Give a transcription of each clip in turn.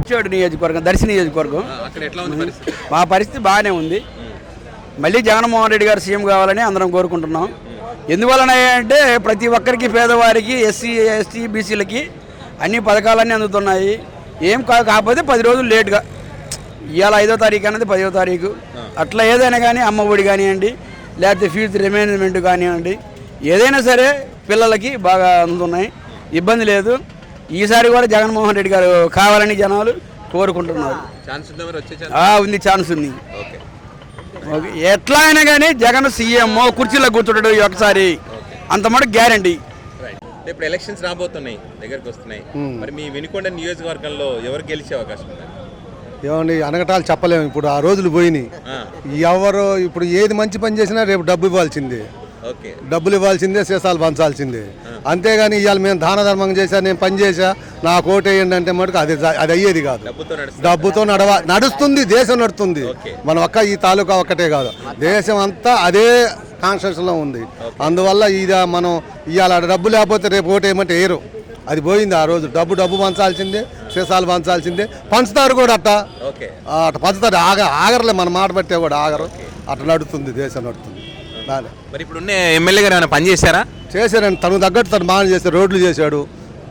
చెడు నియోజకవర్గం, దర్శి నియోజకవర్గం. అక్కడ ఎట్లా ఉంది పరిస్థితి? మా పరిస్థితి బాగానే ఉంది. మళ్ళీ జగన్మోహన్ రెడ్డి గారు సీఎం కావాలని అందరం కోరుకుంటున్నాం. ఎందువలన అంటే ప్రతి ఒక్కరికి, పేదవారికి, ఎస్సీ ఎస్టీ బీసీలకి అన్ని పథకాలన్నీ అందుతున్నాయి. ఏం కాకపోతే 10 రోజులు లేట్గా, ఇవాళ 5వ తారీఖు అనేది 10వ తారీఖు అట్లా ఏదైనా కానీ, అమ్మ ఒడి కానివ్వండి, లేకపోతే ఫీజు రిమైన్మెంట్ కానివ్వండి, ఏదైనా సరే పిల్లలకి బాగా అందుతున్నాయి, ఇబ్బంది లేదు. ఈసారి కూడా జగన్మోహన్ రెడ్డి గారు కావాలని జనాలు కోరుకుంటున్నారు. ఉంది, ఛాన్స్ ఉంది. ఎట్లా అయినా కానీ జగన్ సీఎం కుర్చీలో కూర్చుంటాడు ఒకసారి, అంత మటుకు గ్యారంటీ. ఇప్పుడు ఎలక్షన్స్ రాబోతున్నాయి, దగ్గరకు వస్తున్నాయి. మరి మీ వినుకొండ నియోజకవర్గంలో ఎవరు గెలిచే అవకాశం ఉంది? ఏమండి అనగటాలు చెప్పలేము. ఇప్పుడు ఆ రోజులు పోయినాయి. ఎవరు ఇప్పుడు ఏది మంచి పని చేసినా రేపు డబ్బు ఇవ్వాల్సిందే, డబ్బులు ఇవ్వాల్సిందే, సీసాలు పంచాల్సిందే. అంతేగాని ఇవాళ మేము దాన ధర్మం చేశా, నేను పని చేశా, నాకు ఓటేయండి అంటే మటుకు అది అయ్యేది కాదు. డబ్బుతో నడుస్తుంది, దేశం నడుస్తుంది. మన ఒక్క ఈ తాలూకా ఒక్కటే కాదు, దేశం అంతా అదే కాన్స్టిట్యూషన్లో ఉంది. అందువల్ల ఇది మనం ఇవాళ డబ్బు లేకపోతే రేపు ఓటేయమంటే వేయరు. అది పోయింది. ఆ రోజు డబ్బు పంచాల్సిందే, సీసాలు పంచాల్సిందే. పంచుతారు కూడా అట్ట పంచుతారు, ఆగరలే. మన మాట పట్టే కూడా ఆగరు. అట్లా నడుస్తుంది, దేశం నడుతుంది. మరి ఇప్పుడు ఎమ్మెల్యే గారు ఏమైనా పని చేశారా? చేశారండి, తనకు తగ్గట్టు తను బాగా చేశాడు. రోడ్లు చేశాడు,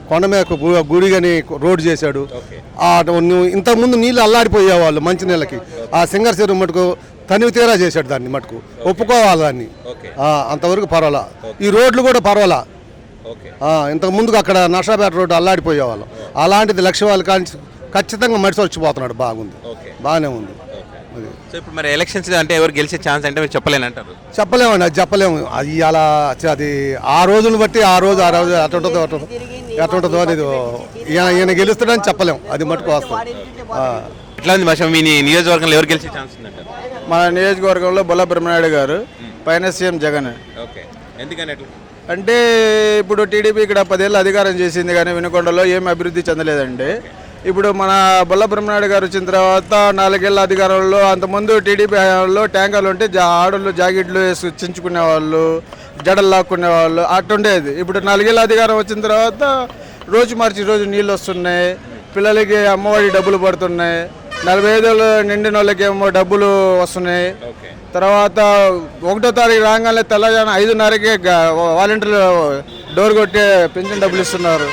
కొండ మీద గుడి కానీ రోడ్డు చేశాడు. ఇంతకుముందు నీళ్ళు అల్లాడిపోయేవాళ్ళు మంచినీళ్ళకి. ఆ సింగర్ చెరువు మటుకు తనివి తీరా చేశాడు, దాన్ని మటుకు ఒప్పుకోవాలి దాన్ని. అంతవరకు పర్వాలా. ఈ రోడ్లు కూడా పర్వాలా. ఇంతకు ముందుకు అక్కడ నర్సాపేట రోడ్డు అల్లాడిపోయేవాళ్ళం. అలాంటిది లక్ష్యాలు కానీ ఖచ్చితంగా మడిసి వచ్చిపోతున్నాడు. బాగుంది, బాగానే ఉంది. సో ఇప్పుడు మరి ఎలక్షన్స్ అంటే ఎవరు గెలిచే ఛాన్స్ అంటే మీరు చెప్పలేనంటారు? చెప్పలేమండి, అది చెప్పలేము. అది అలా అది ఆ రోజులను బట్టి ఆ రోజు ఎట్టుంటుందో ఎట్టుంటుందో అనేది ఈయన గెలుస్తాడని చెప్పలేము. అది మటుకు వస్తాం. ఎట్లా ఉంది భాష? మీ నియోజకవర్గంలో ఎవరు గెలిచే ఛాన్స్ ఉందంటారు? మన నియోజకవర్గంలో బొల్ల బ్రహ్మనాయుడు గారు, పైన సీఎం జగన్. ఎందుకని అట్లా అంటే ఇప్పుడు టీడీపీ ఇక్కడ 10 ఏళ్ళు అధికారం చేసింది, కానీ వినుకొండలో ఏం అభివృద్ధి చెందలేదండి. ఇప్పుడు మన బొల్ల బ్రహ్మనాయుడు గారు వచ్చిన తర్వాత 4 ఏళ్ళ అధికారంలో, అంతకుముందు టీడీపీ హయాంలో ట్యాంకర్లు ఉంటే ఆడళ్ళు జాకెట్లు వేసి చించుకునేవాళ్ళు, జడలు లాక్కునేవాళ్ళు, అట్టుండేది. ఇప్పుడు 4 ఏళ్ళ అధికారం వచ్చిన తర్వాత రోజు మార్చి రోజు నీళ్ళు వస్తున్నాయి, పిల్లలకి అమ్మఒడి డబ్బులు పడుతున్నాయి, 45 ఏళ్ళు నిండిన వాళ్ళకి ఏమో డబ్బులు వస్తున్నాయి. తర్వాత 1వ తారీఖు రాగానే తెల్లజాన 5:30కే వాలంటీర్లు డోర్ కొట్టి పెన్షన్ డబ్బులు ఇస్తున్నారు.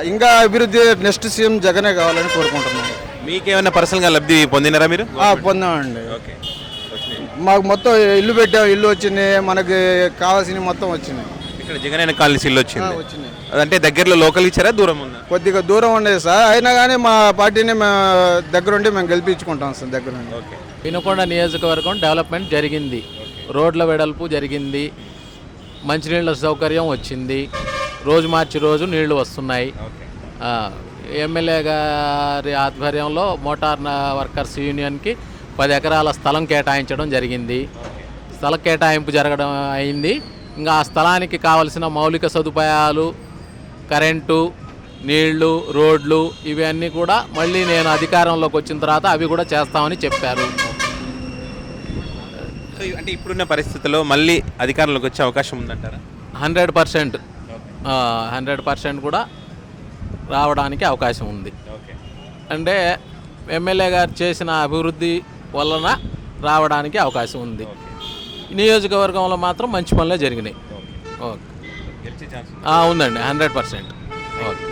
ఇంకా అభివృద్ధి నెక్స్ట్ సీఎం జగనే కావాలని కోరుకుంటున్నాను. మీకేమైనా పర్సనల్గా లబ్ధి పొందినారా మీరు? పొందామండి. మాకు మొత్తం ఇల్లు పెట్టాం, ఇల్లు వచ్చింది, మనకి కావాల్సినవి మొత్తం వచ్చినాయి. ఇక్కడ జగన్ కాలనీ ఇల్లు వచ్చింది. అంటే దగ్గరలో లోకల్ ఇచ్చారా, దూరం ఉందా? కొద్దిగా దూరం ఉండేది సార్, అయినా కానీ మా పార్టీని దగ్గరుండి మేము గెలిపించుకుంటాం సార్. దగ్గరుండి వినుకొండ నియోజకవర్గం డెవలప్మెంట్ జరిగింది, రోడ్ల వెడల్పు జరిగింది, మంచినీళ్ళ సౌకర్యం వచ్చింది, రోజు మార్చి రోజు నీళ్లు వస్తున్నాయి. ఎమ్మెల్యే గారి ఆధ్వర్యంలో మోటార్ వర్కర్స్ యూనియన్కి 10 ఎకరాల స్థలం కేటాయించడం జరిగింది. స్థల కేటాయింపు జరగడం అయింది. ఇంకా ఆ స్థలానికి కావలసిన మౌలిక సదుపాయాలు, కరెంటు, నీళ్లు, రోడ్లు ఇవన్నీ కూడా మళ్ళీ నేను అధికారంలోకి వచ్చిన తర్వాత అవి కూడా చేస్తామని చెప్పారు. అంటే ఇప్పుడున్న పరిస్థితుల్లో మళ్ళీ అధికారంలోకి వచ్చే అవకాశం ఉందంటారా? 100% కూడా రావడానికి అవకాశం ఉంది. అంటే ఎమ్మెల్యే గారు చేసిన అభివృద్ధి వలన రావడానికి అవకాశం ఉంది. నియోజకవర్గంలో మాత్రం మంచి పనులే జరిగినాయి. ఓకే, ఉందండి 100%. ఓకే.